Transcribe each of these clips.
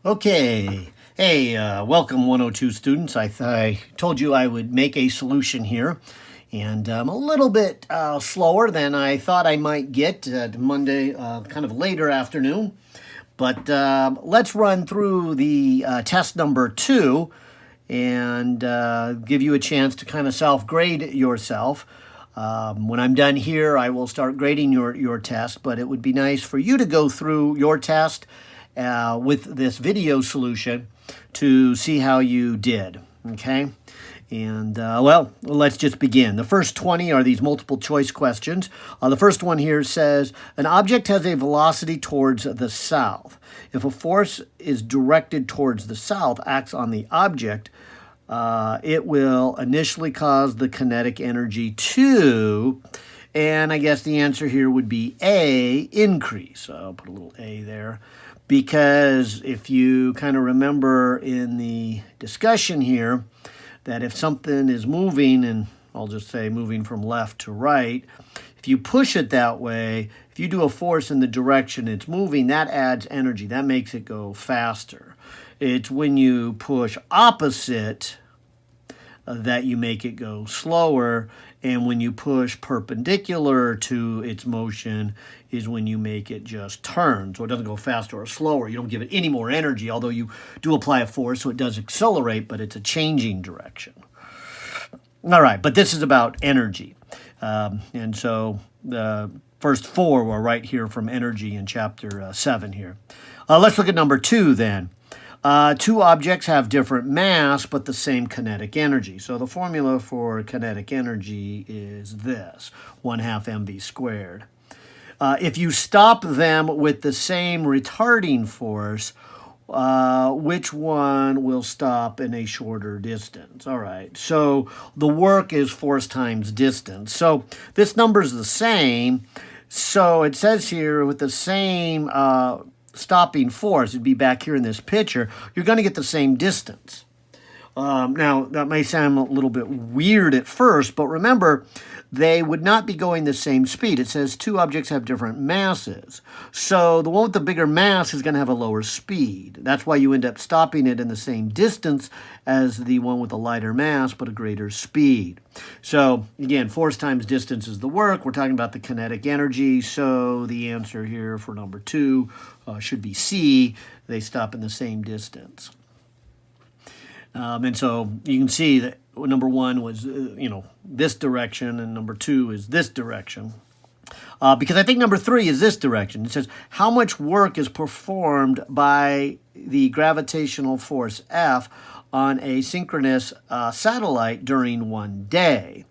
Okay. Hey, welcome 102 students. I told you I would make a solution here, and I'm a little bit slower than I thought I might get Monday, kind of later afternoon. But let's run through the test number 2 and give you a chance to kind of self-grade yourself. When I'm done here, I will start grading your test, but it would be nice for you to go through your test with this video solution to see how you did, okay? And, well, let's just begin. The first 20 are these multiple choice questions. The first one here says, an object has a velocity towards the south. If a force is directed towards the south, acts on the object, it will initially cause the kinetic energy to, and I guess the answer here would be A, increase. So I'll put a little A there. Because if you kind of remember in the discussion here, that if something is moving, and I'll just say moving from left to right, if you push it that way, if you do a force in the direction it's moving, that adds energy. That makes it go faster. It's when you push opposite that you make it go slower, and when you push perpendicular to its motion is when you make it just turn. So it doesn't go faster or slower. You don't give it any more energy, although you do apply a force, so it does accelerate, but it's a changing direction. All right, but this is about energy. And so the first 4 were right here from energy in chapter 7 here. Let's look at number 2 then. 2 objects have different mass, but the same kinetic energy. So the formula for kinetic energy is this, 1/2 mv squared. If you stop them with the same retarding force, which one will stop in a shorter distance? All right, so the work is force times distance. So this number is the same. So it says here with the same stopping force, it'd be back here in this picture, you're going to get the same distance. Now, that may sound a little bit weird at first, but remember, they would not be going the same speed. It says 2 objects have different masses. So the one with the bigger mass is going to have a lower speed. That's why you end up stopping it in the same distance as the one with a lighter mass, but a greater speed. So, again, force times distance is the work. We're talking about the kinetic energy. So the answer here for number 2 should be C. They stop in the same distance. And so you can see that number 1 was, this direction, and number 2 is this direction. Because I think number 3 is this direction. It says, how much work is performed by the gravitational force F on a synchronous satellite during one day?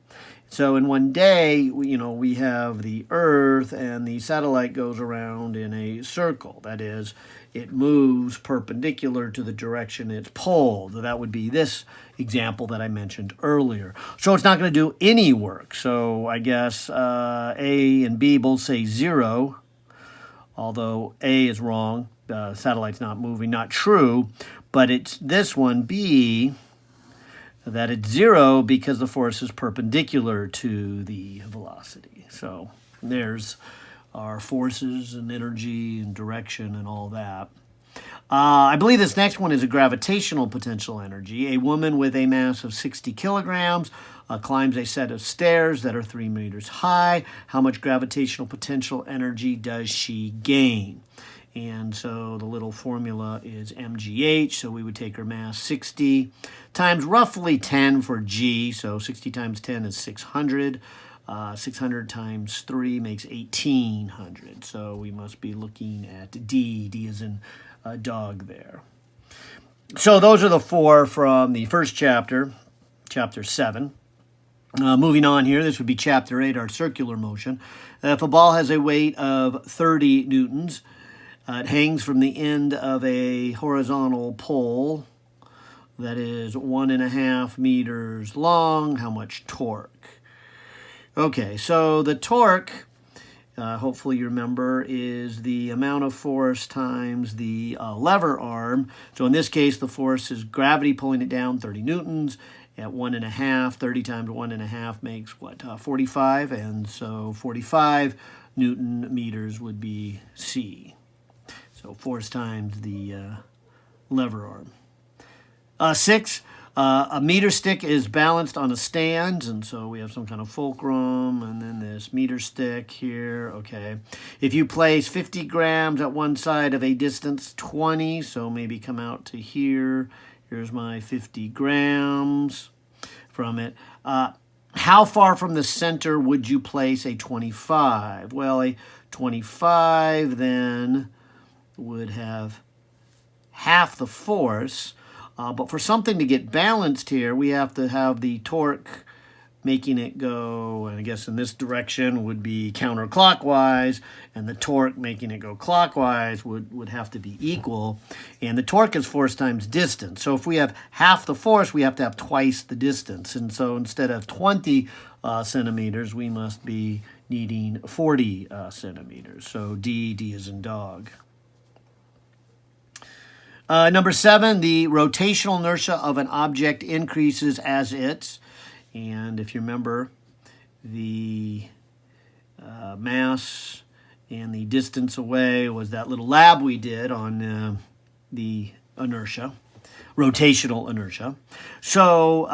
So in one day, we have the Earth, and the satellite goes around in a circle. That is, it moves perpendicular to the direction it's pulled. So that would be this example that I mentioned earlier. So it's not going to do any work. So I guess A and B both say 0, although A is wrong. The satellite's not moving, not true. But it's this one, B, that it's 0 because the force is perpendicular to the velocity. So there's our forces and energy and direction and all that. I believe this next one is a gravitational potential energy. A woman with a mass of 60 kilograms climbs a set of stairs that are 3 meters high. How much gravitational potential energy does she gain? And so the little formula is mgh, so we would take her mass 60 times roughly 10 for g, so 60 times 10 is 600. 600 times 3 makes 1,800, so we must be looking at D. D is in dog there. So those are the 4 from the first chapter, chapter 7. Moving on here, this would be chapter 8, our circular motion. If a ball has a weight of 30 newtons, it hangs from the end of a horizontal pole that is 1.5 meters long. How much torque? Okay, so the torque, hopefully you remember, is the amount of force times the lever arm. So in this case, the force is gravity pulling it down 30 newtons at 1.5. 30 times 1.5 makes what? 45, and so 45 Newton meters would be C. So force times the lever arm. 6, a meter stick is balanced on a stand, and so we have some kind of fulcrum, and then this meter stick here, okay. If you place 50 grams at one side of a distance 20, so maybe come out to here, here's my 50 grams from it. How far from the center would you place a 25? Well, a 25 then would have half the force, but for something to get balanced here, we have to have the torque making it go, and I guess in this direction would be counterclockwise, and the torque making it go clockwise would have to be equal, and the torque is force times distance. So if we have half the force, we have to have twice the distance, and so instead of 20 centimeters, we must be needing 40 centimeters. So D is in dog. Number 7, the rotational inertia of an object increases as it's, and if you remember, the mass and the distance away was that little lab we did on the inertia, rotational inertia. So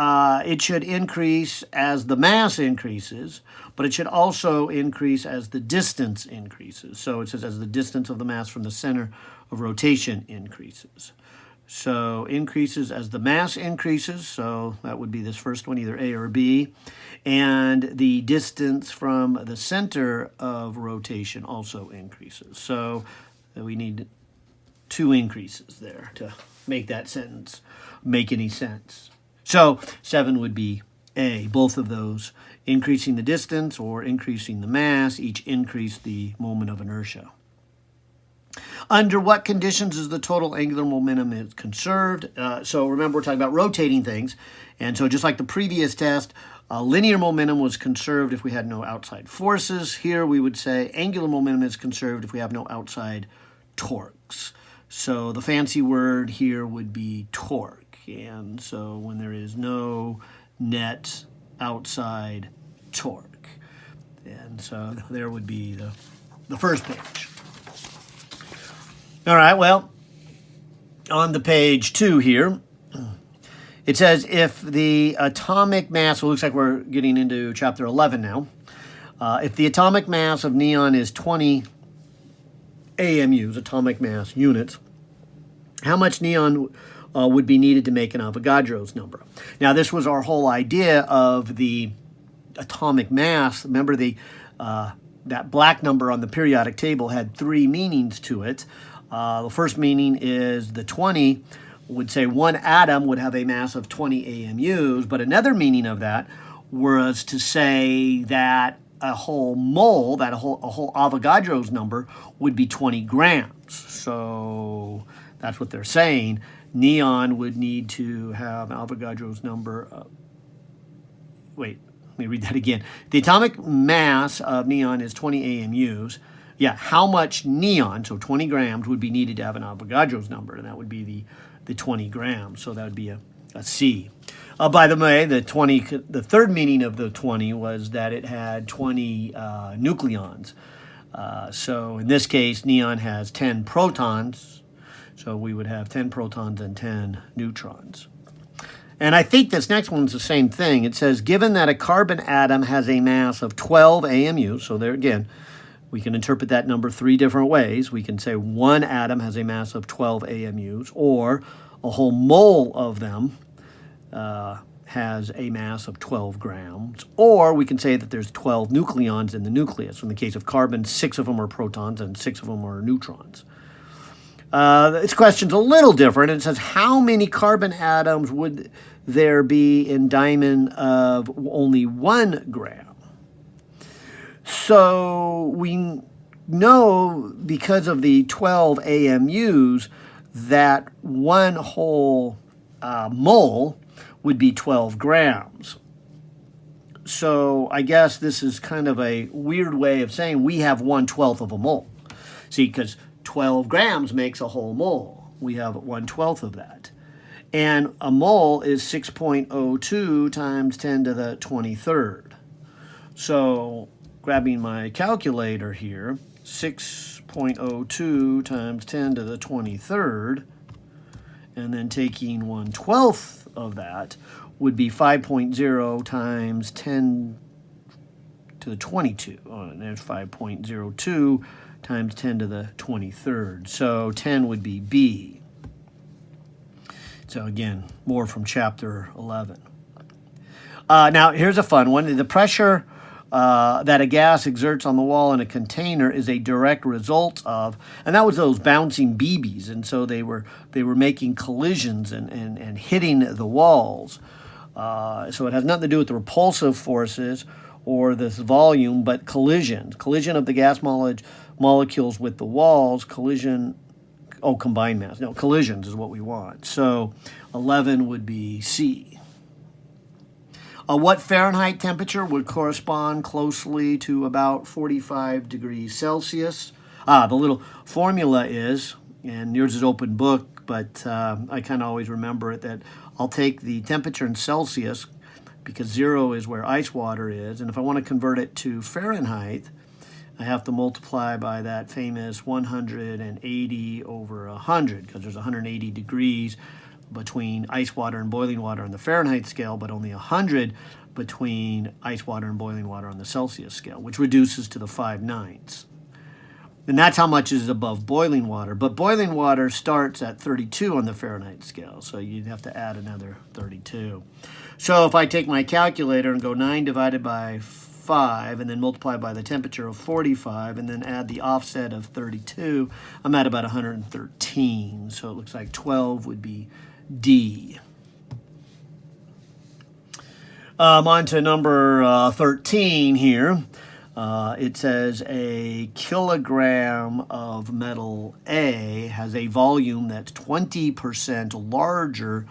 it should increase as the mass increases, but it should also increase as the distance increases. So it says as the distance of the mass from the center of rotation increases. So increases as the mass increases, so that would be this first one, either A or B, and the distance from the center of rotation also increases. So we need 2 increases there to make that sentence make any sense. So 7 would be A, both of those, increasing the distance or increasing the mass, each increase the moment of inertia. Under what conditions is the total angular momentum is conserved? So remember, we're talking about rotating things. And so just like the previous test, linear momentum was conserved if we had no outside forces. Here we would say angular momentum is conserved if we have no outside torques. So the fancy word here would be torque. And so when there is no net outside torque. And so there would be the first page. All right, well, on the page 2 here, it says if the atomic mass, well, it looks like we're getting into chapter 11 now. If the atomic mass of neon is 20 AMUs, atomic mass units, how much neon would be needed to make an Avogadro's number? Now, this was our whole idea of the atomic mass. Remember, that black number on the periodic table had 3 meanings to it. The first meaning is the 20 would say one atom would have a mass of 20 AMUs, but another meaning of that was to say that a whole mole, that a whole Avogadro's number would be 20 grams. So that's what they're saying. Neon would need to have Avogadro's number. Wait, let me read that again. The atomic mass of neon is 20 AMUs. Yeah, how much neon, so 20 grams, would be needed to have an Avogadro's number, and that would be the 20 grams, so that would be a C. By the way, the third meaning of the 20 was that it had 20 nucleons. So in this case, neon has 10 protons, so we would have 10 protons and 10 neutrons. And I think this next one's the same thing. It says, given that a carbon atom has a mass of 12 AMUs, so there again, we can interpret that number 3 different ways. We can say one atom has a mass of 12 AMUs, or a whole mole of them has a mass of 12 grams, or we can say that there's 12 nucleons in the nucleus. In the case of carbon, 6 of them are protons and 6 of them are neutrons. This question's a little different. It says, how many carbon atoms would there be in diamond of only 1 gram? So we know because of the 12 AMUs that one whole mole would be 12 grams. So I guess this is kind of a weird way of saying we have 1/12 of a mole. See, because 12 grams makes a whole mole. We have 1/12 of that. And a mole is 6.02 times 10 to the 23rd. So grabbing my calculator here, 6.02 times 10 to the 23rd, and then taking 1/12 of that would be 5.0 times 10 to the 22. Oh, and there's 5.02 times 10 to the 23rd. So 10 would be B. So again, more from chapter 11. Now, here's a fun one. The pressure that a gas exerts on the wall in a container is a direct result of, and that was those bouncing BBs, and so they were making collisions and hitting the walls. So it has nothing to do with the repulsive forces or this volume, but collision of the gas molecules with the walls, combined mass. No, collisions is what we want. So 11 would be C. What Fahrenheit temperature would correspond closely to about 45 degrees Celsius? The little formula is, and yours is open book, but I kind of always remember it, that I'll take the temperature in Celsius because 0 is where ice water is, and if I want to convert it to Fahrenheit, I have to multiply by that famous 180 over 100, because there's 180 degrees between ice water and boiling water on the Fahrenheit scale, but only 100 between ice water and boiling water on the Celsius scale, which reduces to the 5/9. And that's how much is above boiling water. But boiling water starts at 32 on the Fahrenheit scale, so you'd have to add another 32. So if I take my calculator and go 9 divided by 5 and then multiply by the temperature of 45 and then add the offset of 32, I'm at about 113. So it looks like 12 would be D. On to number 13 here. It says a kilogram of metal A has a volume that's 20% larger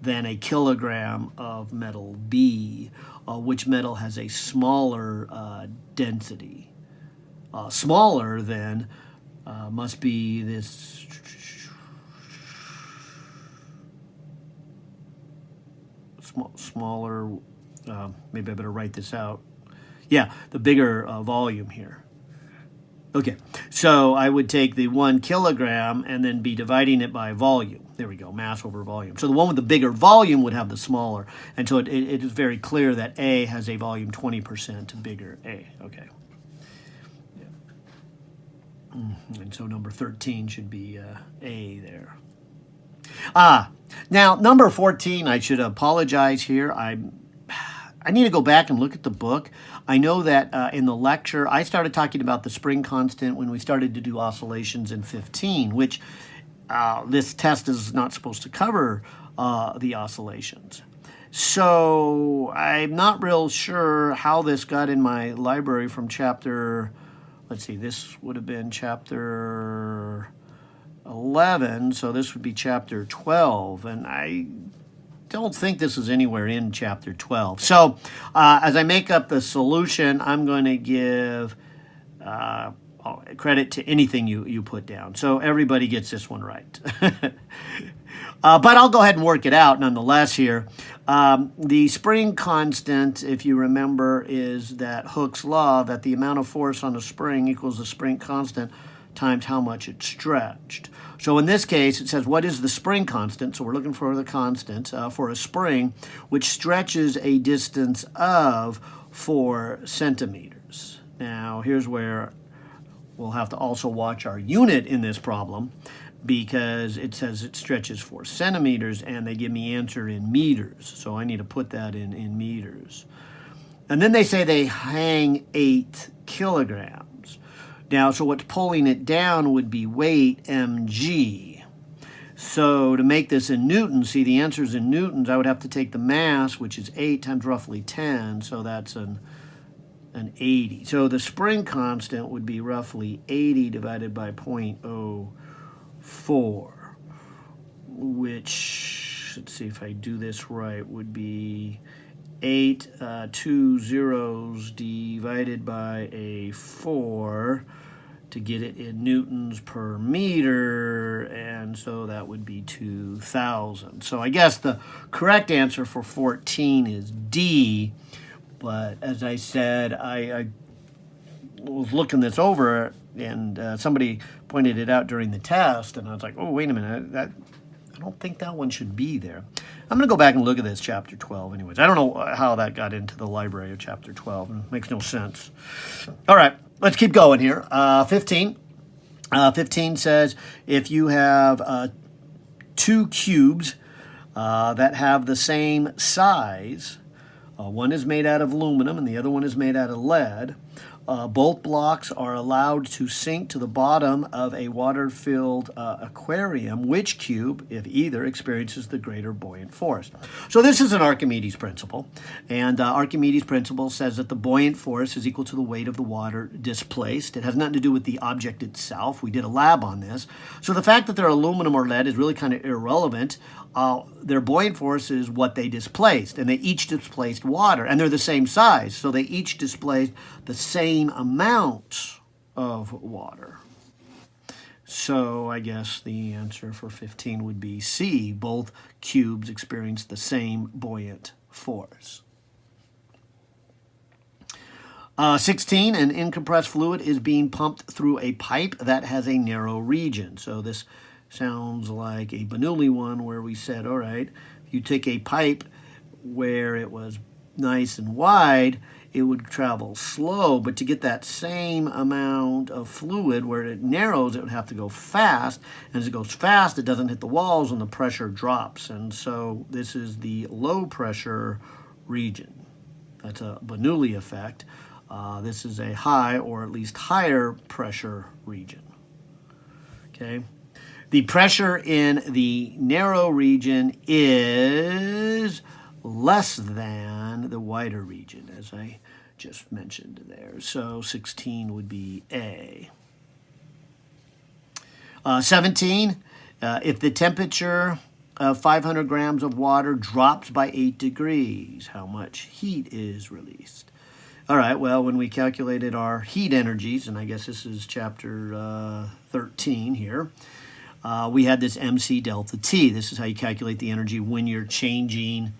than a kilogram of metal B. Which metal has a smaller density? Smaller than must be this smaller, maybe I better write this out. Yeah, the bigger volume here. Okay, so I would take the 1 kilogram and then be dividing it by volume. There we go, mass over volume. So the one with the bigger volume would have the smaller. And so it is very clear that A has a volume 20% bigger A. Okay. Yeah. And so number 13 should be A there. Now, number 14, I should apologize here. I need to go back and look at the book. I know that in the lecture, I started talking about the spring constant when we started to do oscillations in 15, which this test is not supposed to cover the oscillations. So I'm not real sure how this got in my library from chapter, let's see, this would have been chapter 11, so this would be chapter 12, and I don't think this is anywhere in chapter 12. So as I make up the solution, I'm going to give credit to anything you put down. So everybody gets this one right. But I'll go ahead and work it out nonetheless here. The spring constant, if you remember, is that Hooke's law, that the amount of force on a spring equals the spring constant times how much it's stretched. So in this case, it says, what is the spring constant? So we're looking for the constant for a spring, which stretches a distance of 4 centimeters. Now, here's where we'll have to also watch our unit in this problem, because it says it stretches 4 centimeters, and they give me answer in meters. So I need to put that in meters. And then they say they hang 8 kilograms. Now, so what's pulling it down would be weight, mg. So to make this in newtons, see the answer's in newtons, I would have to take the mass, which is 8 times roughly 10, so that's an 80. So the spring constant would be roughly 80 divided by 0.04, which, let's see if I do this right, would be 8 2 zeros divided by a 4 to get it in newtons per meter, and so that would be 2,000. So I guess the correct answer for 14 is D, but as I said, I was looking this over, and somebody pointed it out during the test, and I was like, oh, wait a minute, I don't think that one should be there. I'm going to go back and look at this chapter 12 anyways. I don't know how that got into the library of chapter 12. It makes no sense. All right, let's keep going here. 15. 15 says if you have 2 cubes that have the same size, one is made out of aluminum and the other one is made out of lead, both blocks are allowed to sink to the bottom of a water-filled aquarium. Which cube, if either, experiences the greater buoyant force? So this is an Archimedes principle, and Archimedes principle says that the buoyant force is equal to the weight of the water displaced. It has nothing to do with the object itself. We did a lab on this. So the fact that they're aluminum or lead is really kind of irrelevant. Their buoyant force is what they displaced, and they each displaced water, and they're the same size, so they each displaced the same amount of water. So I guess the answer for 15 would be C. Both cubes experience the same buoyant force. 16, an incompressed fluid is being pumped through a pipe that has a narrow region. So this sounds like a Bernoulli one where we said, all right, if you take a pipe where it was nice and wide, it would travel slow, but to get that same amount of fluid where it narrows, it would have to go fast, and as it goes fast, it doesn't hit the walls and the pressure drops, and so this is the low pressure region. That's a Bernoulli effect. This is a high or at least higher pressure region. Okay. The pressure in the narrow region is less than the wider region, as I just mentioned there. So 16 would be A. 17, if the temperature of 500 grams of water drops by 8 degrees, how much heat is released? All right, well, when we calculated our heat energies, and I guess this is chapter 13 here, we had this MC delta T. This is how you calculate the energy when you're changing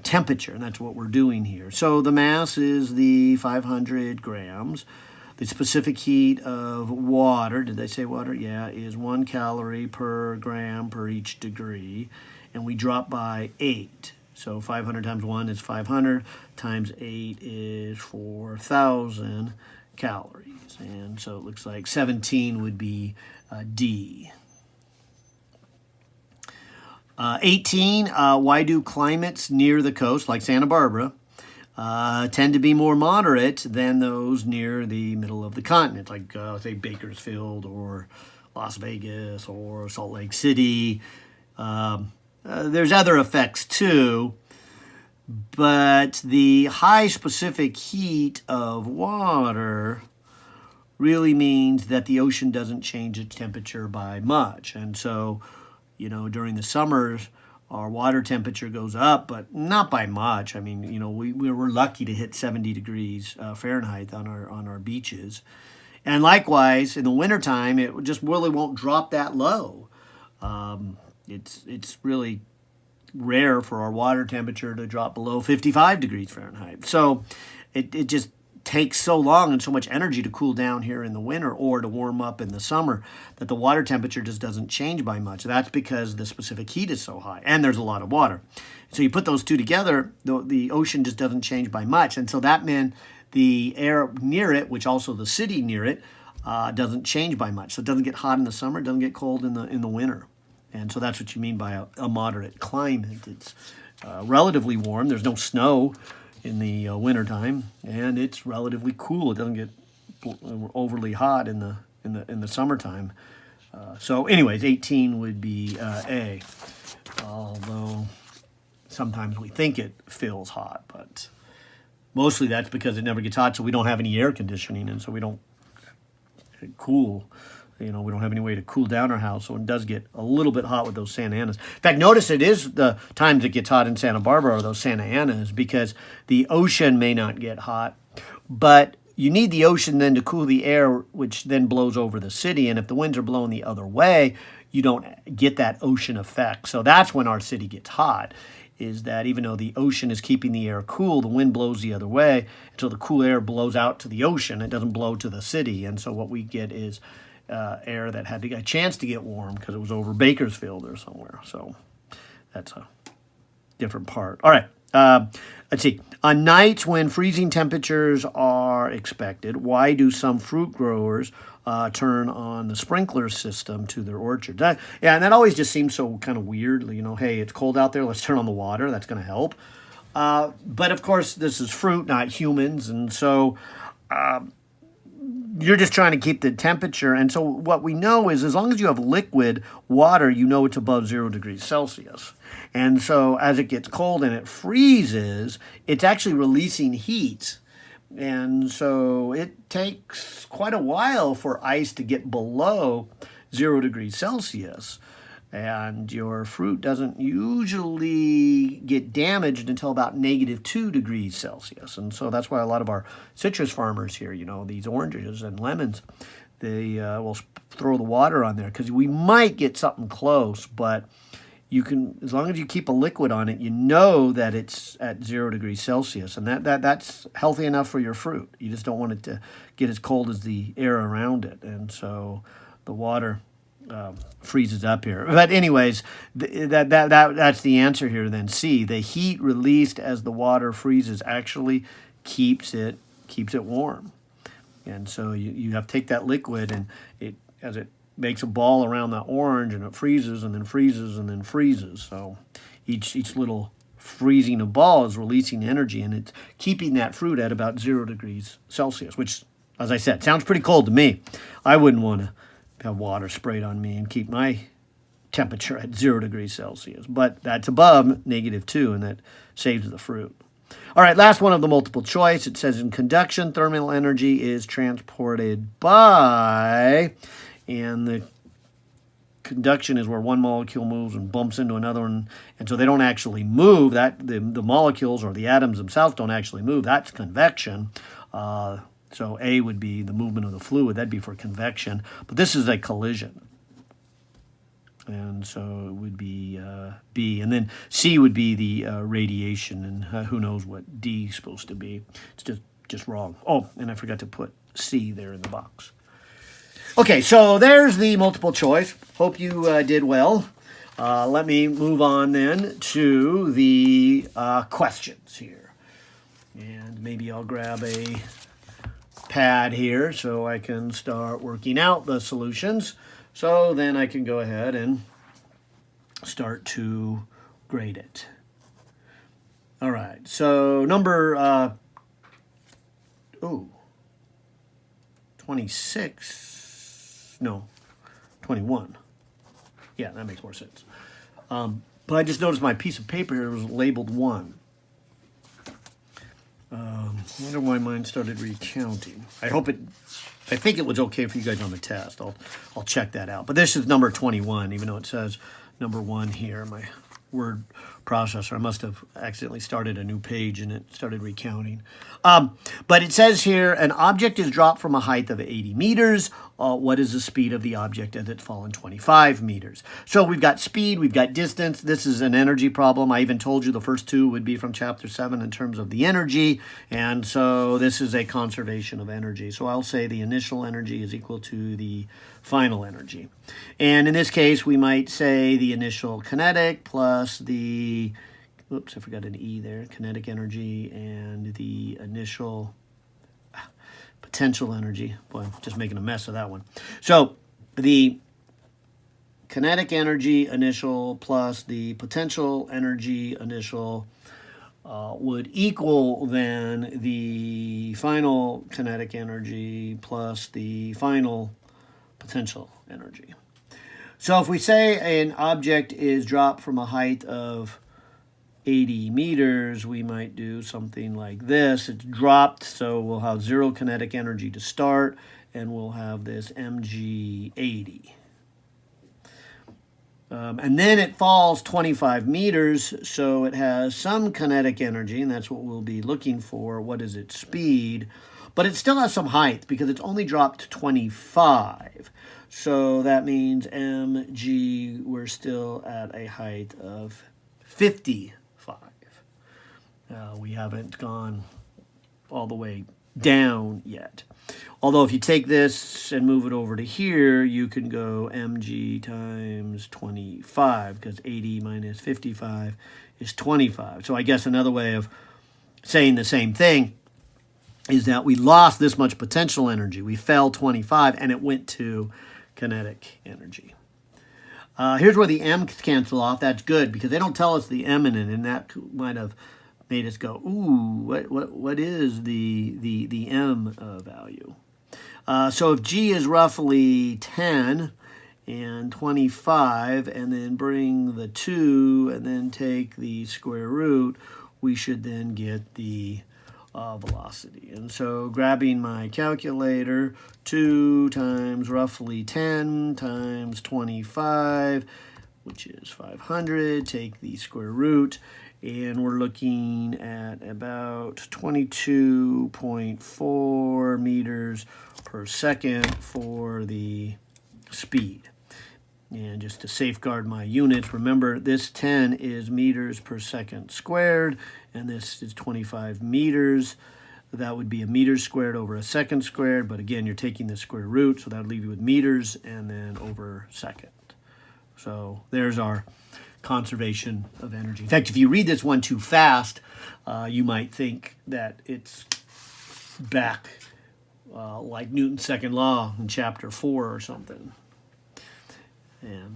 temperature, and that's what we're doing here. So the mass is the 500 grams. The specific heat of water, did they say water? Yeah, is 1 calorie per gram per each degree, and we drop by 8. So 500 times 1 is 500, times 8 is 4,000 calories. And so it looks like 17 would be D. 18, why do climates near the coast, like Santa Barbara, tend to be more moderate than those near the middle of the continent, like, say, Bakersfield or Las Vegas or Salt Lake City? There's other effects, too, but the high specific heat of water really means that the ocean doesn't change its temperature by much. And so, you know, during the summers, our water temperature goes up, but not by much. I mean, you know, we were lucky to hit 70 degrees Fahrenheit on our beaches. And likewise, in the wintertime, it just really won't drop that low. It's really rare for our water temperature to drop below 55 degrees Fahrenheit. So it just takes so long and so much energy to cool down here in the winter or to warm up in the summer that the water temperature just doesn't change by much. That's because the specific heat is so high and there's a lot of water. So you put those two together, the ocean just doesn't change by much. And so that meant the air near it, which also the city near it, doesn't change by much. So it doesn't get hot in the summer, it doesn't get cold in the winter. And so that's what you mean by a moderate climate. It's relatively warm. There's no snow in the wintertime, and it's relatively cool. It doesn't get overly hot in the summertime. So anyways, 18 would be A, although sometimes we think it feels hot, but mostly that's because it never gets hot, so we don't have any air conditioning, and so we don't cool. You know, we don't have any way to cool down our house, so it does get a little bit hot with those Santa Anas. In fact, notice it is the times it gets hot in Santa Barbara are those Santa Anas, because the ocean may not get hot, but you need the ocean then to cool the air, which then blows over the city, and if the winds are blowing the other way, you don't get that ocean effect. So that's when our city gets hot, is that even though the ocean is keeping the air cool, the wind blows the other way, so the cool air blows out to the ocean. It doesn't blow to the city, and so what we get is air that had a chance to get warm because it was over Bakersfield or somewhere. So that's a different part. All right. Let's see. On nights when freezing temperatures are expected, why do some fruit growers turn on the sprinkler system to their orchards? Yeah, and that always just seems so kind of weird. You know, hey, it's cold out there. Let's turn on the water. That's going to help. But of course, this is fruit, not humans. And so you're just trying to keep the temperature. And so what we know is as long as you have liquid water, you know it's above 0 degrees Celsius. And so as it gets cold and it freezes, it's actually releasing heat. And so it takes quite a while for ice to get below 0 degrees Celsius. And your fruit doesn't usually get damaged until about -2 degrees Celsius. And so that's why a lot of our citrus farmers here, you know, these oranges and lemons, they will throw the water on there because we might get something close, but you can, as long as you keep a liquid on it, you know that it's at 0 degrees Celsius, and that's healthy enough for your fruit. You just don't want it to get as cold as the air around it, and so the water freezes up here. But anyways, that's the answer here. Then C, the heat released as the water freezes actually keeps it warm, and so you have to take that liquid and as it makes a ball around the orange, and it freezes and then freezes and then freezes. So each little freezing of ball is releasing energy, and it's keeping that fruit at about 0 degrees Celsius, which, as I said, sounds pretty cold to me. I wouldn't want to have water sprayed on me and keep my temperature at 0 degrees Celsius. But that's above -2, and that saves the fruit. All right, last one of the multiple choice. It says in conduction, thermal energy is transported by, and the conduction is where one molecule moves and bumps into another one, and so they don't actually move. That the molecules or the atoms themselves don't actually move. That's convection. So A would be the movement of the fluid. That'd be for convection. But this is a collision. And so it would be B. And then C would be the radiation. And who knows what D is supposed to be. It's just wrong. Oh, and I forgot to put C there in the box. Okay, so there's the multiple choice. Hope you did well. Let me move on then to the questions here. And maybe I'll grab a pad here so I can start working out the solutions. So then I can go ahead and start to grade it. All right, so number 26, no, 21. Yeah, that makes more sense. But I just noticed my piece of paper here was labeled 1. I wonder why mine started recounting. I think it was okay for you guys on the test. I'll check that out. But this is number 21, even though it says number 1 here. My word processor, I must have accidentally started a new page and it started recounting. But it says here, an object is dropped from a height of 80 meters. What is the speed of the object as it's fallen 25 meters? So we've got speed, we've got distance. This is an energy problem. I even told you the first two would be from chapter 7 in terms of the energy. And so this is a conservation of energy. So I'll say the initial energy is equal to the final energy. And in this case, we might say the initial kinetic plus the, oops, I forgot an E there, kinetic energy, and the initial potential energy. Boy, I'm just making a mess of that one. So the kinetic energy initial plus the potential energy initial would equal then the final kinetic energy plus the final potential energy. So if we say an object is dropped from a height of 80 meters, we might do something like this. It's dropped, so we'll have 0 kinetic energy to start, and we'll have this mg80. And then it falls 25 meters, so it has some kinetic energy, and that's what we'll be looking for. What is its speed? But it still has some height because it's only dropped 25. So that means mg, we're still at a height of 55. We haven't gone all the way down yet. Although if you take this and move it over to here, you can go mg times 25, because 80 minus 55 is 25. So I guess another way of saying the same thing is that we lost this much potential energy. We fell 25, and it went to kinetic energy. Here's where the m's cancel off. That's good, because they don't tell us the m in it, and that might have made us go, ooh, what is the m value? So if g is roughly 10 and 25, and then bring the 2, and then take the square root, we should then get the velocity. And so grabbing my calculator, 2 times roughly 10 times 25, which is 500, take the square root, and we're looking at about 22.4 meters per second for the speed. And just to safeguard my units, remember this 10 is meters per second squared, and this is 25 meters. That would be a meter squared over a second squared, but again, you're taking the square root, so that would leave you with meters and then over second. So there's our conservation of energy. In fact, if you read this one too fast, you might think that it's back like Newton's second law in chapter 4 or something.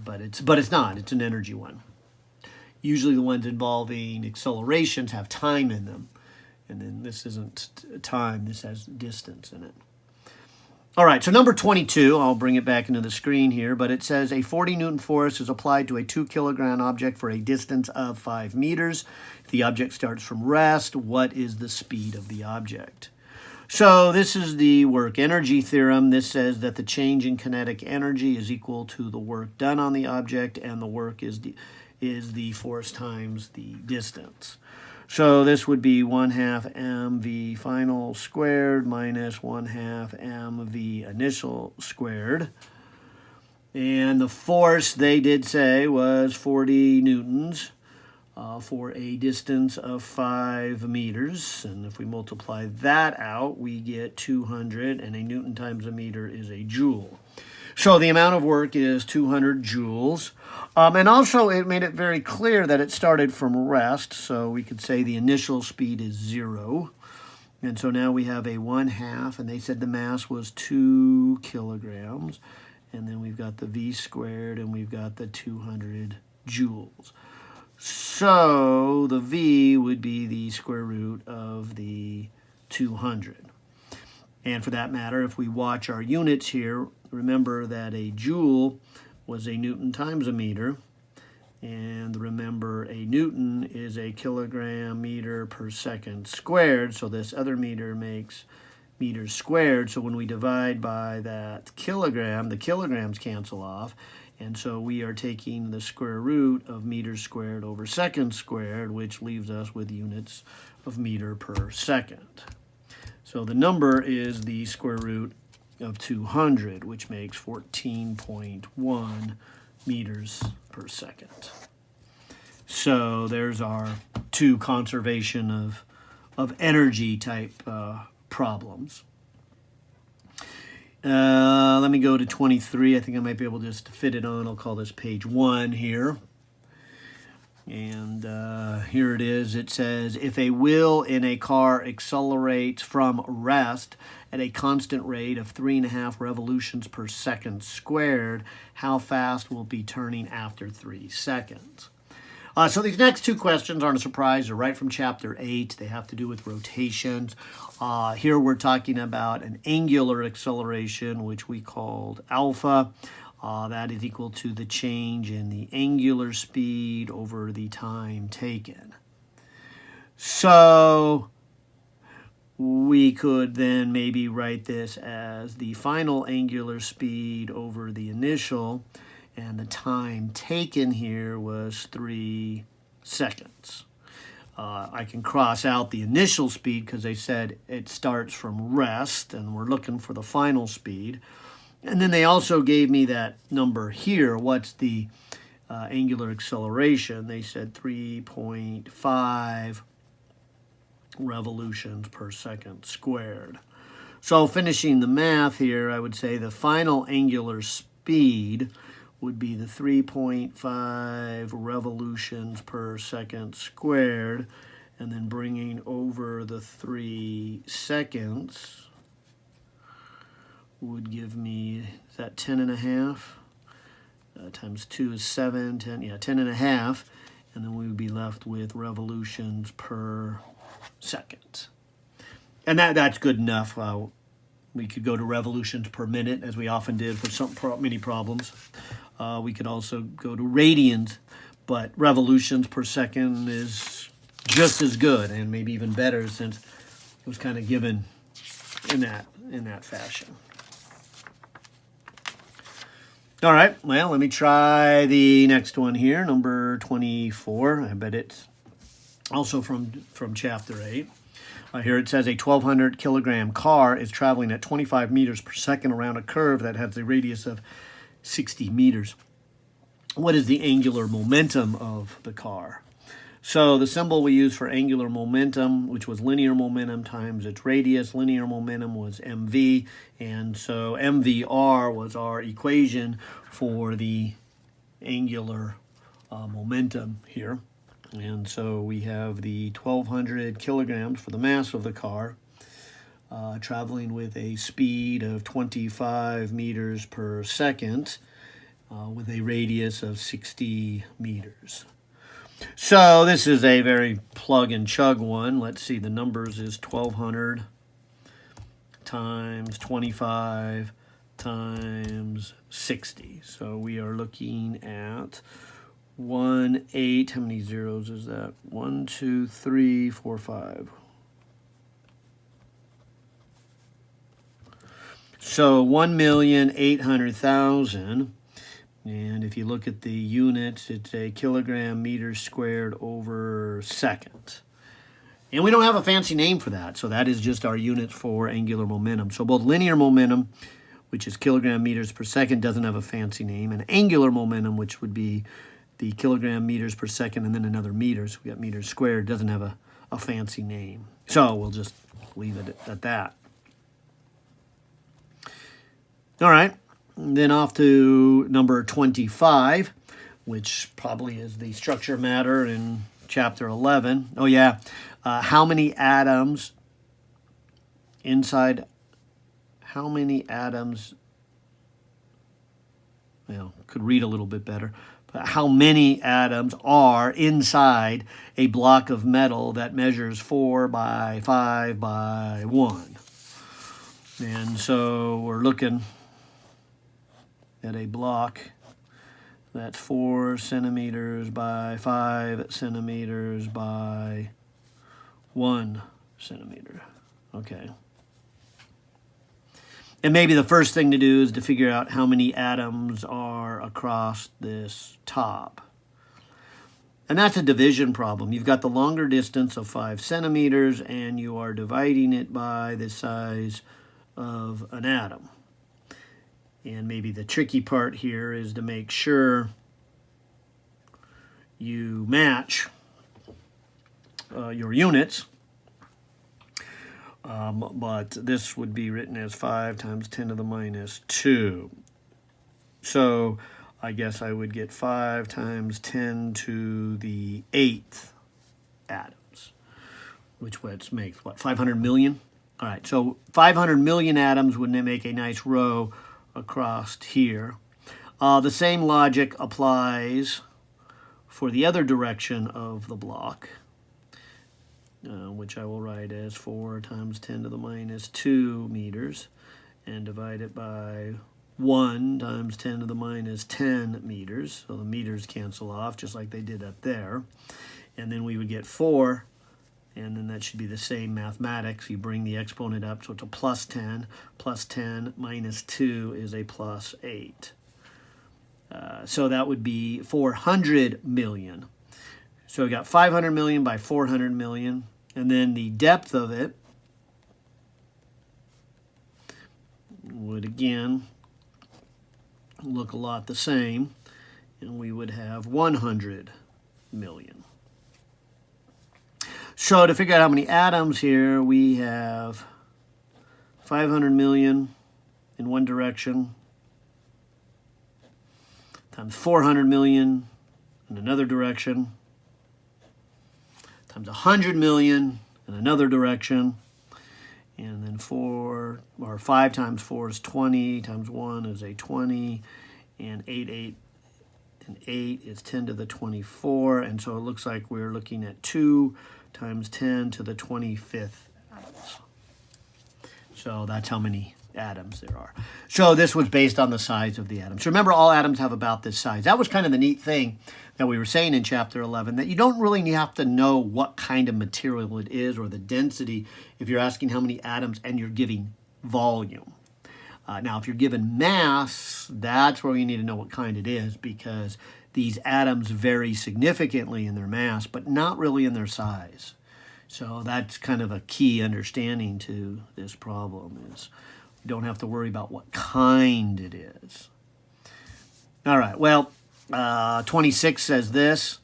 But it's not. It's an energy one. Usually the ones involving accelerations have time in them. And then this isn't time. This has distance in it. All right, so number 22, I'll bring it back into the screen here, but it says a 40 Newton force is applied to a 2 kilogram object for a distance of 5 meters. If the object starts from rest, what is the speed of the object? So this is the work energy theorem. This says that the change in kinetic energy is equal to the work done on the object, and the work is the force times the distance. So this would be 1/2 mv final squared minus 1/2 mv initial squared. And the force, they did say, was 40 newtons for a distance of 5 meters. And if we multiply that out, we get 200, and a newton times a meter is a joule. So the amount of work is 200 joules. And also it made it very clear that it started from rest, so we could say the initial speed is 0. And so now we have a 1/2, and they said the mass was 2 kilograms. And then we've got the v squared, and we've got the 200 joules. So the v would be the square root of the 200. And for that matter, if we watch our units here, remember that a joule was a newton times a meter. And remember, a newton is a kilogram meter per second squared. So this other meter makes meters squared. So when we divide by that kilogram, the kilograms cancel off. And so we are taking the square root of meters squared over seconds squared, which leaves us with units of meter per second. So the number is the square root of 200, which makes 14.1 meters per second. So there's our 2 conservation of energy type problems. Let me go to 23. I think I might be able just to fit it on. I'll call this page 1 here. And here it is. It says, if a wheel in a car accelerates from rest at a constant rate of 3.5 revolutions per second squared, how fast will it be turning after 3 seconds? So these next 2 questions aren't a surprise. They're right from chapter 8. They have to do with rotations. Here we're talking about an angular acceleration, which we called alpha. That is equal to the change in the angular speed over the time taken. So we could then maybe write this as the final angular speed over the initial, and the time taken here was 3 seconds. I can cross out the initial speed because they said it starts from rest, and we're looking for the final speed. And then they also gave me that number here. What's the angular acceleration? They said 3.5 revolutions per second squared. So finishing the math here, I would say the final angular speed would be the 3.5 revolutions per second squared, and then bringing over the 3 seconds would give me, is that 10 and a half? Times 2 is 7, 10, yeah, 10 and a half, and then we would be left with revolutions per second. And that's good enough. We could go to revolutions per minute, as we often did for many problems. We could also go to radians, but revolutions per second is just as good, and maybe even better, since it was kind of given in that fashion. All right, well, let me try the next one here, number 24. I bet it's also from chapter 8. Here it says a 1,200 kilogram car is traveling at 25 meters per second around a curve that has a radius of 60 meters. What is the angular momentum of the car? So the symbol we use for angular momentum, which was linear momentum times its radius, linear momentum was mv, and so mvr was our equation for the angular momentum here. And so we have the 1,200 kilograms for the mass of the car, traveling with a speed of 25 meters per second, with a radius of 60 meters. So this is a very plug and chug one. Let's see, the numbers is 1,200 times 25 times 60. So we are looking at 1, 8, how many zeros is that? 1, 2, 3, 4, 5. So 1,800,000. And if you look at the units, it's a kilogram meters squared over second. And we don't have a fancy name for that, so that is just our units for angular momentum. So both linear momentum, which is kilogram meters per second, doesn't have a fancy name, and angular momentum, which would be the kilogram meters per second and then another meters, we got meters squared, doesn't have a fancy name. So we'll just leave it at that. All right. Then off to number 25, which probably is the structure matter in chapter 11. Oh, yeah. How many atoms inside, well, could read a little bit better, but how many atoms are inside a block of metal that measures 4 by 5 by 1? And so we're looking at a block that's 4 centimeters by 5 centimeters by 1 centimeter. Okay. And maybe the first thing to do is to figure out how many atoms are across this top. And that's a division problem. You've got the longer distance of 5 centimeters, and you are dividing it by the size of an atom. And maybe the tricky part here is to make sure you match your units. But this would be written as 5 times 10 to the minus 2. So I guess I would get 5 times 10 to the 8th atoms, which makes, what, 500 million? All right, so 500 million atoms would make a nice row across here. The same logic applies for the other direction of the block, which I will write as 4 times 10 to the minus 2 meters, and divide it by 1 times 10 to the minus 10 meters. So the meters cancel off just like they did up there. And then we would get 4, and then that should be the same mathematics. You bring the exponent up, so it's a plus 10. Plus 10 minus 2 is a plus 8. So that would be 400 million. So we got 500 million by 400 million. And then the depth of it would, again, look a lot the same. And we would have 100 million. So to figure out how many atoms here, we have 500 million in one direction times 400 million in another direction times 100 million in another direction, and then 5 times 4 is 20 times 1 is a 20, and 8 is 10 to the 24, and so it looks like we're looking at 2 times 10 to the 25th atoms. So that's how many atoms there are. So this was based on the size of the atoms. So remember, all atoms have about this size. That was kind of the neat thing that we were saying in chapter 11, that you don't really have to know what kind of material it is or the density if you're asking how many atoms and you're giving volume. Now, if you're given mass, that's where you need to know what kind it is, because these atoms vary significantly in their mass, but not really in their size. So that's kind of a key understanding to this problem, is you don't have to worry about what kind it is. All right, well, 26 says this.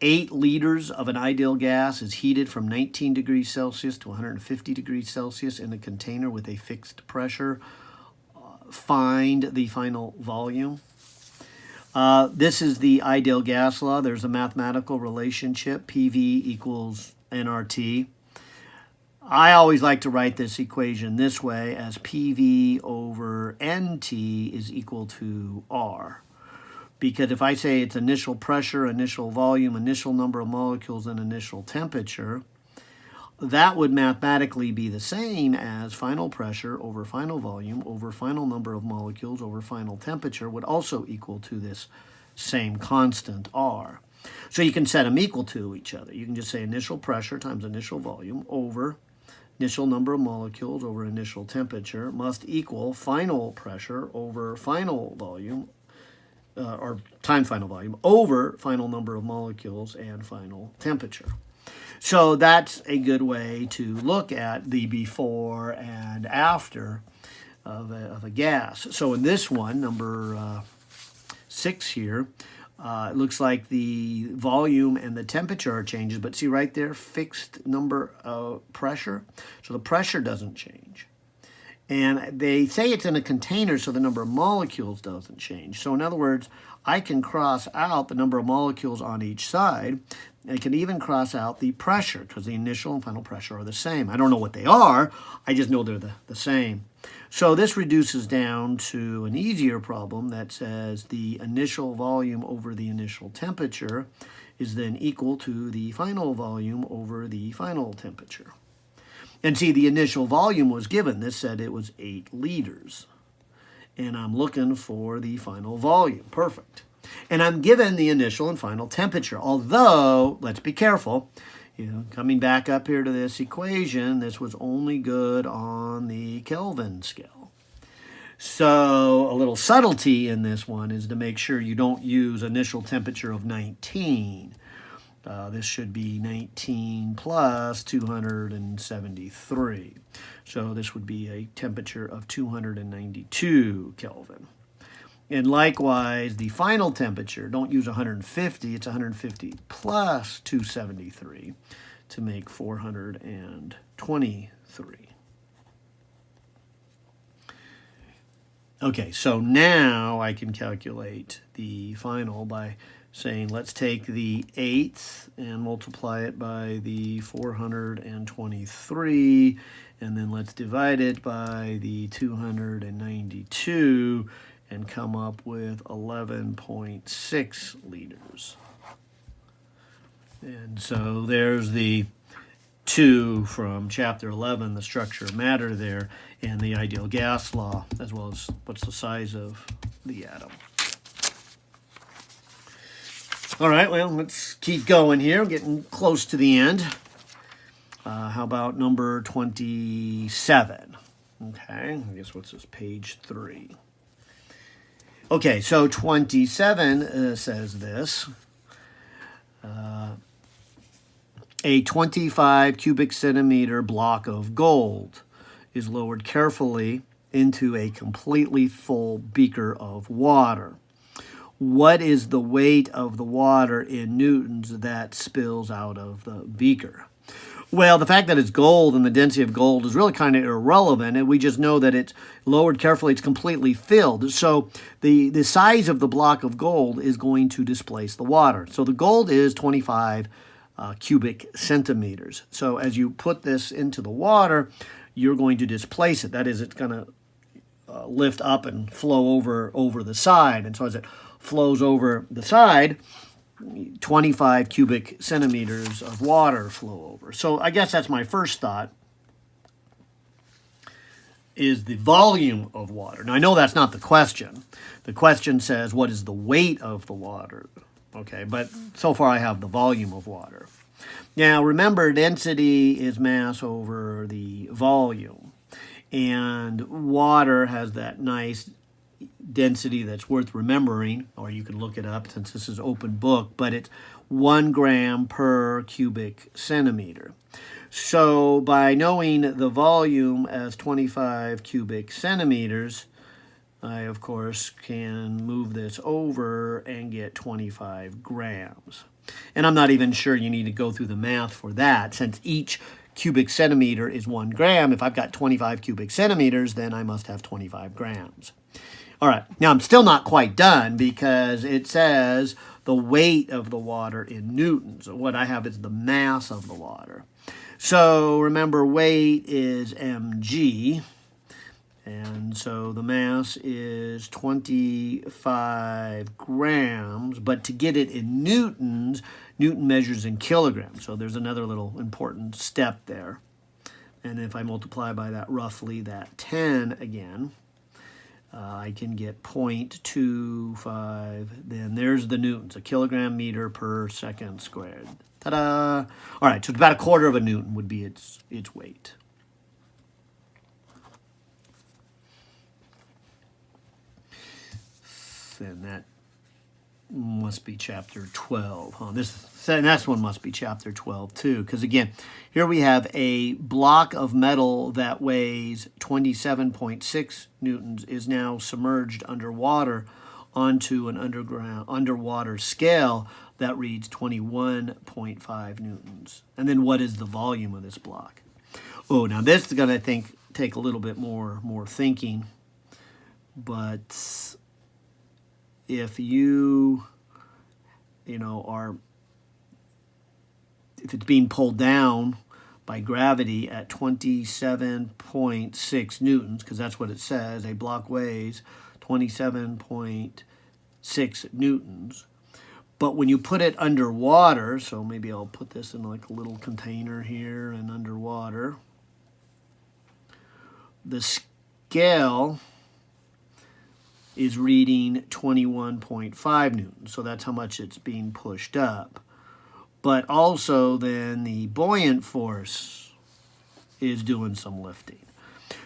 8 liters of an ideal gas is heated from 19 degrees Celsius to 150 degrees Celsius in a container with a fixed pressure. Find the final volume. This is the ideal gas law. There's a mathematical relationship, PV equals nRT. I always like to write this equation this way, as PV over NT is equal to R. Because if I say it's initial pressure, initial volume, initial number of molecules, and initial temperature, that would mathematically be the same as final pressure over final volume over final number of molecules over final temperature would also equal to this same constant R. So you can set them equal to each other. You can just say initial pressure times initial volume over initial number of molecules over initial temperature must equal final pressure over final volume, or time final volume, over final number of molecules and final temperature. So that's a good way to look at the before and after of a gas. So in this one, number 6 here, it looks like the volume and the temperature are changes, but see right there, fixed number of pressure. So the pressure doesn't change. And they say it's in a container, so the number of molecules doesn't change. So in other words, I can cross out the number of molecules on each side. I can even cross out the pressure, because the initial and final pressure are the same. I don't know what they are, I just know they're the same. So this reduces down to an easier problem that says the initial volume over the initial temperature is then equal to the final volume over the final temperature. And see, the initial volume was given. This said it was 8 liters. And I'm looking for the final volume. Perfect. And I'm given the initial and final temperature. Although, let's be careful, coming back up here to this equation, this was only good on the Kelvin scale. So a little subtlety in this one is to make sure you don't use initial temperature of 19. This should be 19 plus 273. So this would be a temperature of 292 Kelvin. And likewise, the final temperature, don't use 150, it's 150 plus 273 to make 423. Okay, so now I can calculate the final by saying let's take the 8th and multiply it by the 423, and then let's divide it by the 292 and come up with 11.6 liters. And so there's the 2 from chapter 11, the structure of matter there, and the ideal gas law, as well as what's the size of the atom. All right, well, let's keep going here, getting close to the end. How about number 27? Okay, I guess what's this, page 3. Okay, so 27 says this. A 25 cubic centimeter block of gold is lowered carefully into a completely full beaker of water. What is the weight of the water in newtons that spills out of the beaker? Well, the fact that it's gold and the density of gold is really kind of irrelevant, and we just know that it's lowered carefully, it's completely filled. So the size of the block of gold is going to displace the water. So the gold is 25 cubic centimeters. So as you put this into the water, you're going to displace it. That is, it's going to lift up and flow over the side. And so as it flows over the side, 25 cubic centimeters of water flow over. So I guess that's my first thought, is the volume of water. Now I know that's not the question. The question says, what is the weight of the water? Okay, but so far I have the volume of water. Now remember, density is mass over the volume. And water has that nice density that's worth remembering, or you can look it up since this is open book, but it's 1 gram per cubic centimeter. So by knowing the volume as 25 cubic centimeters, I, of course, can move this over and get 25 grams. And I'm not even sure you need to go through the math for that, since each cubic centimeter is 1 gram. If I've got 25 cubic centimeters, then I must have 25 grams. All right, now I'm still not quite done because it says the weight of the water in newtons. So what I have is the mass of the water. So remember, weight is mg, and so the mass is 25 grams, but to get it in newtons, Newton measures in kilograms. So there's another little important step there. And if I multiply by that roughly, that 10 again, I can get 0.25, then there's the newtons, a kilogram meter per second squared. Ta-da! All right, so it's about 1/4 of a newton would be its weight. And that must be chapter 12. Huh? This next one must be chapter 12 too, because again, here we have a block of metal that weighs 27.6 newtons is now submerged underwater onto an underwater scale that reads 21.5 newtons. And then what is the volume of this block? Oh, now this is going to take a little bit more thinking, but if you if it's being pulled down by gravity at 27.6 newtons, because that's what it says, a block weighs 27.6 newtons. But when you put it underwater, so maybe I'll put this in like a little container here and underwater, the scale is reading 21.5 newtons. So that's how much it's being pushed up. But also then the buoyant force is doing some lifting.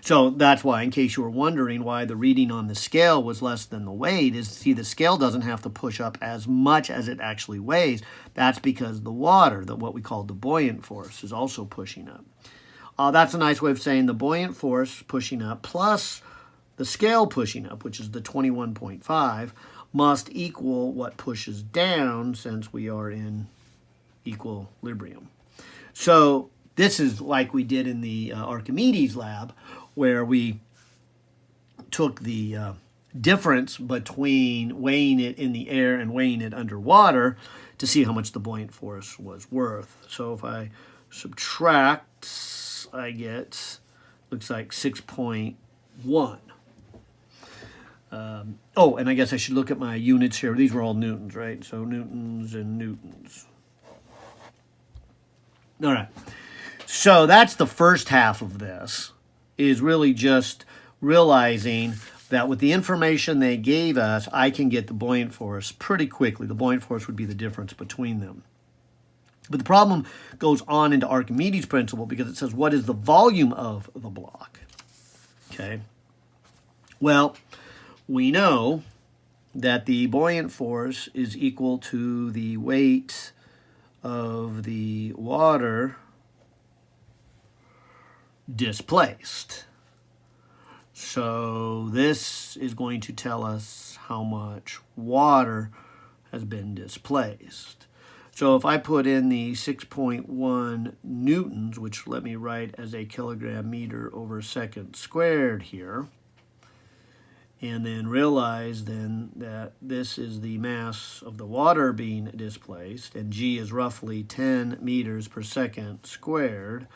So that's why, in case you were wondering why the reading on the scale was less than the weight, is see the scale doesn't have to push up as much as it actually weighs. That's because the water, what we call the buoyant force, is also pushing up. That's a nice way of saying the buoyant force pushing up plus the scale pushing up, which is the 21.5, must equal what pushes down since we are in equilibrium. So this is like we did in the Archimedes lab, where we took the difference between weighing it in the air and weighing it underwater to see how much the buoyant force was worth. So if I subtract, I get, looks like 6.1. Oh, and I guess I should look at my units here. These were all newtons, right? So newtons and newtons. All right. So that's the first half of this, is really just realizing that with the information they gave us, I can get the buoyant force pretty quickly. The buoyant force would be the difference between them. But the problem goes on into Archimedes' principle because it says, what is the volume of the block? Okay. Well, we know that the buoyant force is equal to the weight of the water displaced. So this is going to tell us how much water has been displaced. So if I put in the 6.1 newtons, which let me write as a kilogram meter over second squared here, and then realize then that this is the mass of the water being displaced, and g is roughly 10 meters per second squared.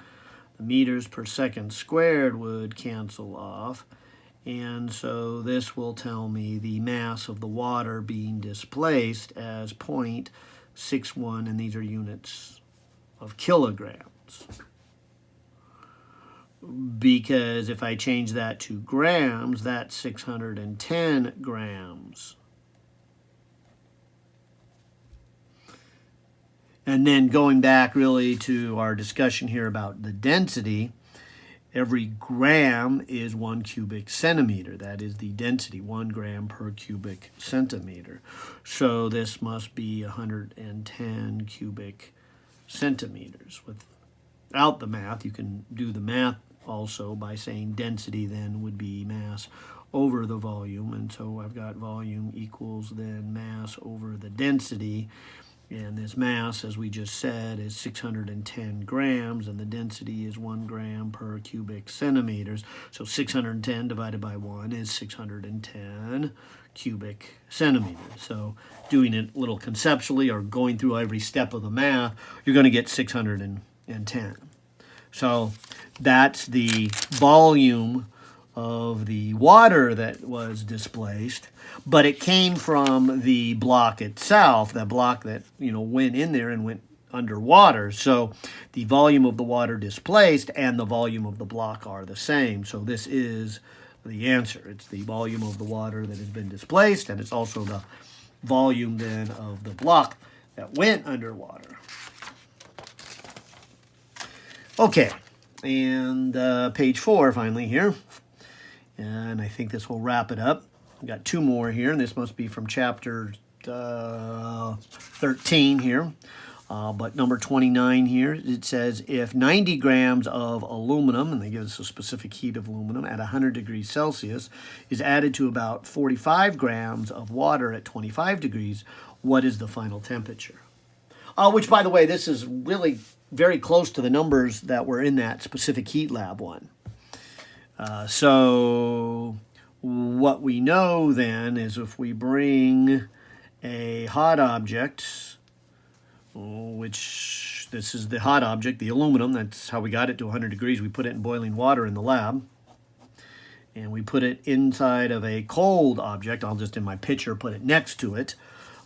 The meters per second squared would cancel off, and so this will tell me the mass of the water being displaced as 0.61, and these are units of kilograms. Because if I change that to grams, that's 610 grams. And then going back really to our discussion here about the density, every gram is 1 cubic centimeter. That is the density, 1 gram per cubic centimeter. So this must be 110 cubic centimeters. Without the math, you can do the math also by saying density then would be mass over the volume. And so I've got volume equals then mass over the density. And this mass, as we just said, is 610 grams, and the density is 1 gram per cubic centimeters. So 610 divided by 1 is 610 cubic centimeters. So doing it a little conceptually or going through every step of the math, you're going to get 610. So that's the volume of the water that was displaced, but it came from the block itself, that block that, went in there and went underwater. So the volume of the water displaced and the volume of the block are the same. So this is the answer. It's the volume of the water that has been displaced, and it's also the volume then of the block that went underwater. Okay, and page 4 finally here. And I think this will wrap it up. We've got 2 more here, and this must be from chapter 13 here. But number 29 here, it says, if 90 grams of aluminum, and they give us a specific heat of aluminum, at 100 degrees Celsius, is added to about 45 grams of water at 25 degrees, what is the final temperature? Which, by the way, this is really very close to the numbers that were in that specific heat lab one. So what we know then is if we bring a hot object, which this is the hot object, the aluminum, that's how we got it to 100 degrees. We put it in boiling water in the lab, and we put it inside of a cold object. I'll just in my pitcher put it next to it,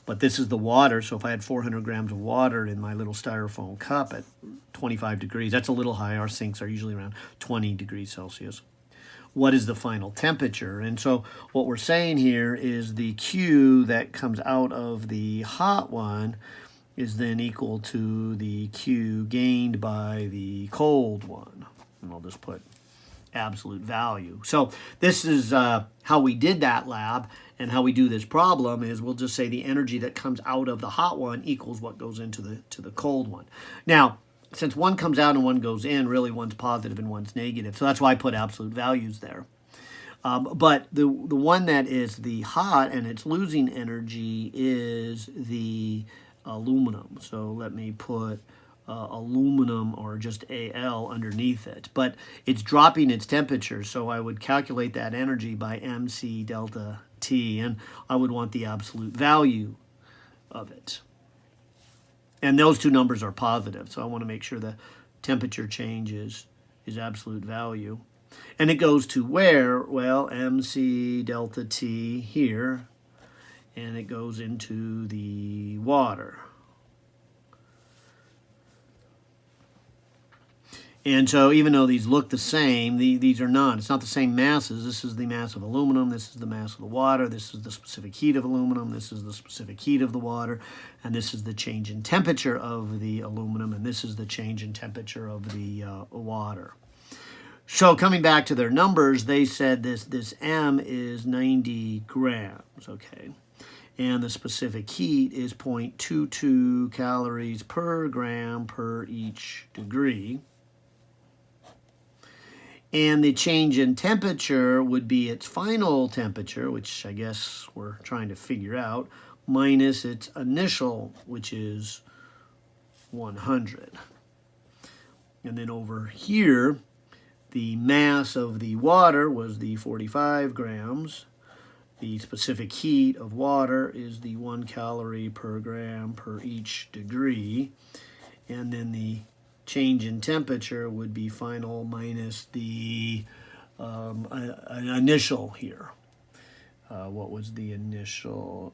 but this is the water. So if I had 400 grams of water in my little styrofoam cup at 25 degrees, that's a little high. Our sinks are usually around 20 degrees Celsius. What is the final temperature? And so what we're saying here is the Q that comes out of the hot one is then equal to the Q gained by the cold one. And I'll just put absolute value. So this is how we did that lab, and how we do this problem is we'll just say the energy that comes out of the hot one equals what goes into the cold one. Now, since one comes out and one goes in, really one's positive and one's negative. So that's why I put absolute values there. But the one that is the hot and it's losing energy is the aluminum. So let me put aluminum or just Al underneath it. But it's dropping its temperature, so I would calculate that energy by mc delta T, and I would want the absolute value of it. And those two numbers are positive, so I want to make sure the temperature change is absolute value. And it goes to where? Well, mc delta T here, and it goes into the water. And so even though these look the same, these are not. It's not the same masses. This is the mass of aluminum. This is the mass of the water. This is the specific heat of aluminum. This is the specific heat of the water. And this is the change in temperature of the aluminum. And this is the change in temperature of the water. So coming back to their numbers, they said this M is 90 grams, okay? And the specific heat is 0.22 calories per gram per each degree. And the change in temperature would be its final temperature, which I guess we're trying to figure out, minus its initial, which is 100. And then over here, the mass of the water was the 45 grams. The specific heat of water is the 1 calorie per gram per each degree. And then the change in temperature would be final minus the initial here. What was the initial?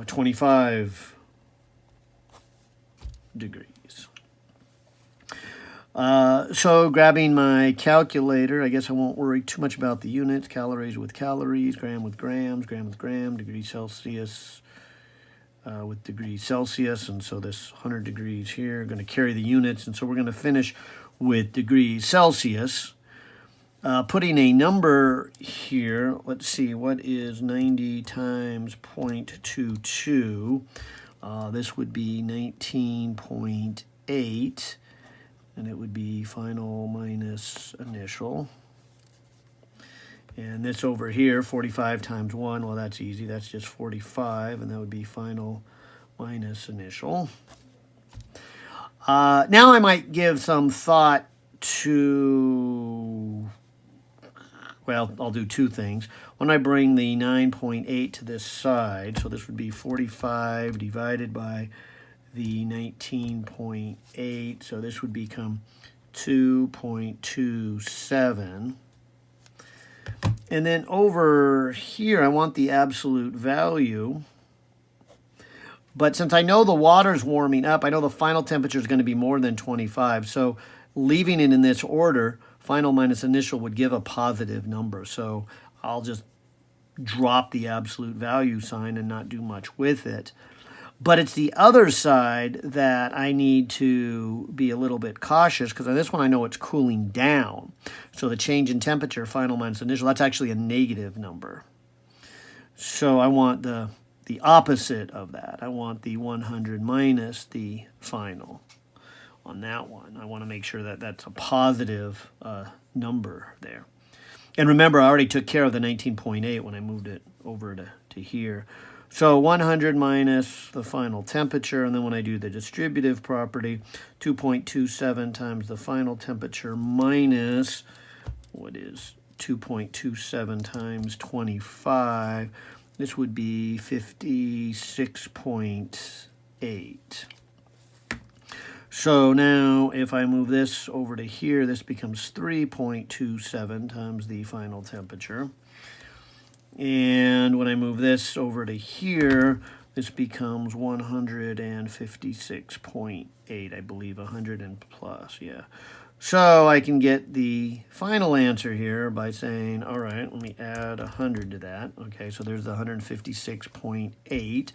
25 degrees. So grabbing my calculator, I guess I won't worry too much about the units. Calories with calories, gram with grams, gram with gram, degrees Celsius with degrees Celsius. And so this 100 degrees here, going to carry the units. And so we're going to finish with degrees Celsius. Putting a number here, let's see, what is 90 times 0.22? This would be 19.8. And it would be final minus initial. And this over here, 45 times 1, well, that's easy. That's just 45, and that would be final minus initial. Now I might give some thought to, well, I'll do two things. When I bring the 9.8 to this side, so this would be 45 divided by the 19.8, so this would become 2.27. And then over here, I want the absolute value. But since I know the water's warming up, I know the final temperature is going to be more than 25. So leaving it in this order, final minus initial would give a positive number. So I'll just drop the absolute value sign and not do much with it. But it's the other side that I need to be a little bit cautious, because on this one I know it's cooling down. So the change in temperature, final minus initial, that's actually a negative number. So I want the opposite of that. I want the 100 minus the final on that one. I want to make sure that that's a positive number there. And remember, I already took care of the 19.8 when I moved it over to here. So 100 minus the final temperature, and then when I do the distributive property, 2.27 times the final temperature minus, what is 2.27 times 25? This would be 56.8. So now if I move this over to here, this becomes 3.27 times the final temperature. And when I move this over to here, this becomes 156.8, I believe, 100 and plus, yeah. So I can get the final answer here by saying, all right, let me add 100 to that. Okay, so there's the 156.8.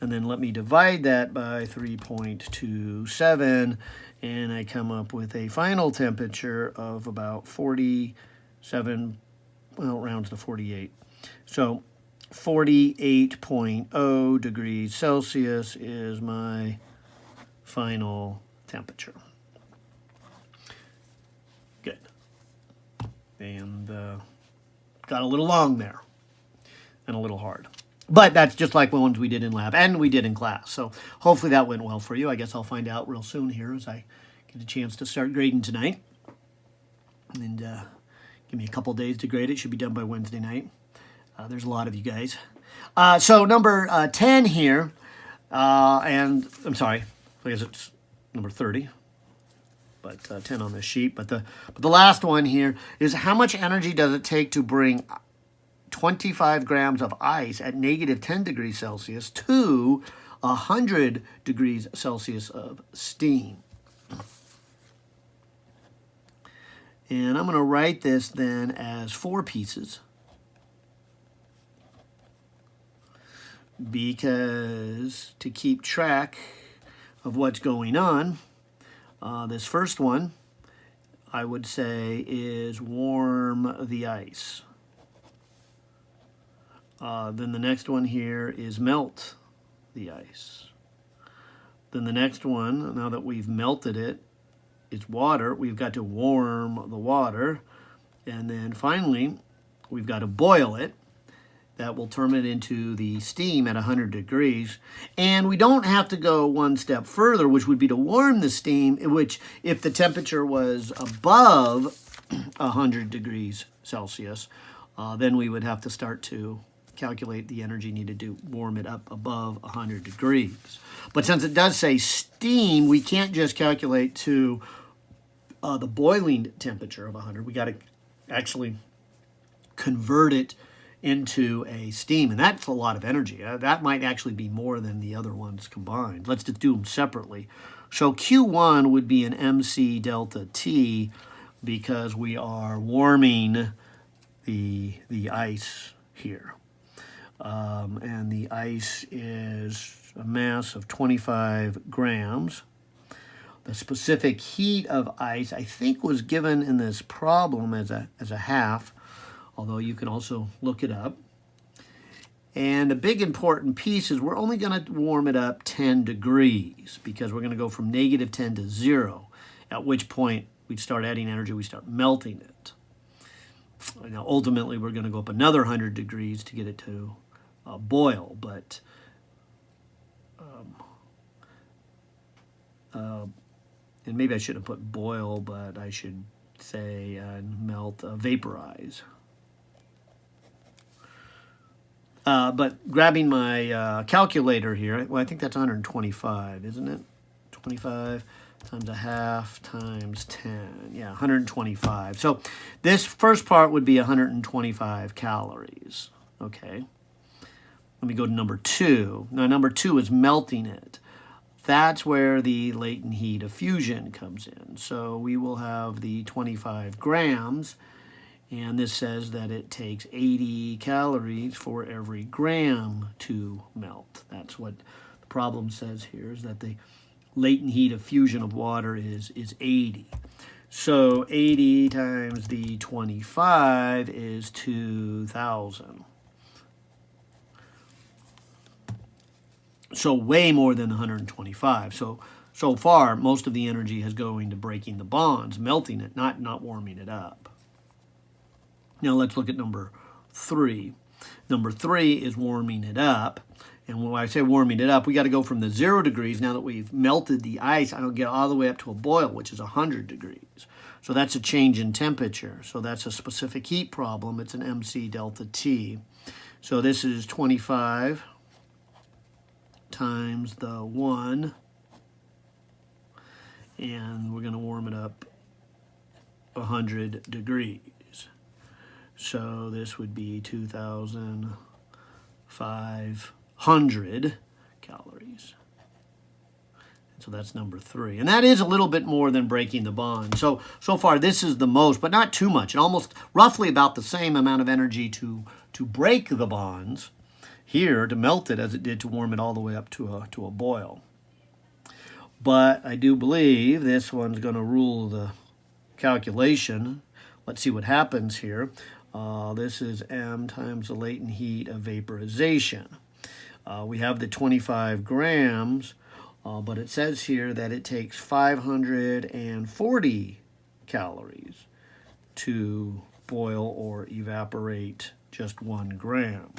And then let me divide that by 3.27, and I come up with a final temperature of about 47, well, it rounds to 48. So 48.0 degrees Celsius is my final temperature. Good. And got a little long there and a little hard. But that's just like the ones we did in lab and we did in class. So hopefully that went well for you. I guess I'll find out real soon here as I get a chance to start grading tonight. And give me a couple days to grade it. Should be done by Wednesday night. There's a lot of you guys. So number 10 here, and I'm sorry, I guess it's number 30, but 10 on this sheet. But the last one here is how much energy does it take to bring 25 grams of ice at negative 10 degrees Celsius to 100 degrees Celsius of steam? And I'm going to write this then as 4 pieces, because to keep track of what's going on, this first one, I would say, is warm the ice. Then the next one here is melt the ice. Then the next one, now that we've melted it, is water. We've got to warm the water. And then finally, we've got to boil it. that will turn it into the steam at 100 degrees. And we don't have to go one step further, which would be to warm the steam, which if the temperature was above 100 degrees Celsius, then we would have to start to calculate the energy needed to warm it up above 100 degrees. But since it does say steam, we can't just calculate to the boiling temperature of 100. We got to actually convert it into a steam, and that's a lot of energy. That might actually be more than the other ones combined. Let's just do them separately. So Q1 would be an MC delta T because we are warming the ice here. And the ice is a mass of 25 grams. The specific heat of ice, I think, was given in this problem as a half, although you can also look it up. And a big important piece is we're only going to warm it up 10 degrees because we're going to go from negative 10 to 0, at which point we'd start adding energy, we start melting it. Now, ultimately, we're going to go up another 100 degrees to get it to boil, but and maybe I shouldn't have put boil, but I should say melt, vaporize. But grabbing my calculator here, well, I think that's 125, isn't it? 25 times a half times 10. Yeah, 125. So this first part would be 125 calories. Okay. Let me go to number 2. Now, number 2 is melting it. That's where the latent heat of fusion comes in. So we will have the 25 grams, and this says that it takes 80 calories for every gram to melt. That's what the problem says here, is that the latent heat of fusion of water is 80. So 80 times the 25 is 2,000. So way more than 125. So far, most of the energy is going to breaking the bonds, melting it, not warming it up. Now let's look at number 3. Number 3 is warming it up. And when I say warming it up, we got to go from the 0 degrees, now that we've melted the ice, I'll get all the way up to a boil, which is 100 degrees. So that's a change in temperature. So that's a specific heat problem. It's an MC delta T. So this is 25 times the 1, and we're going to warm it up 100 degrees. So this would be 2,500 calories. So that's number 3. And that is a little bit more than breaking the bond. So far this is the most, but not too much. And almost roughly about the same amount of energy to break the bonds here, to melt it, as it did to warm it all the way up to a boil. But I do believe this one's going to rule the calculation. Let's see what happens here. This is M times the latent heat of vaporization. We have the 25 grams, but it says here that it takes 540 calories to boil or evaporate just 1 gram.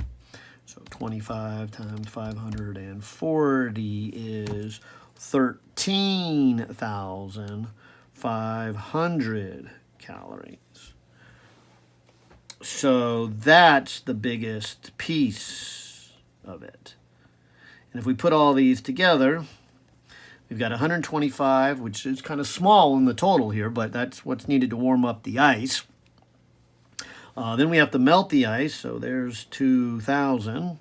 So 25 times 540 is 13,500 calories. So that's the biggest piece of it. And if we put all these together, we've got 125, which is kind of small in the total here, but that's what's needed to warm up the ice. Then we have to melt the ice, so there's 2,000.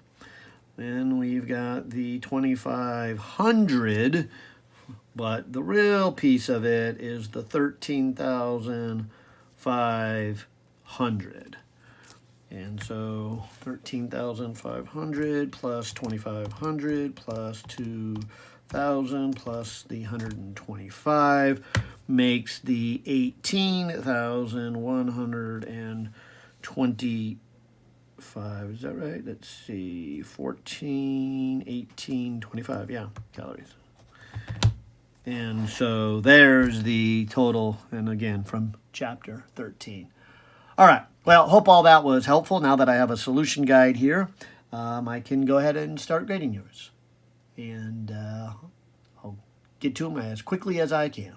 Then we've got the 2,500, but the real piece of it is the 13,500. And so 13,500 plus 2,500 plus 2,000 plus the 125 makes the 18,125. Is that right? Let's see. 14, 18, 25. Yeah, calories. And so there's the total, and again, from chapter 13. All right. Well, hope all that was helpful. Now that I have a solution guide here, I can go ahead and start grading yours. And I'll get to them as quickly as I can.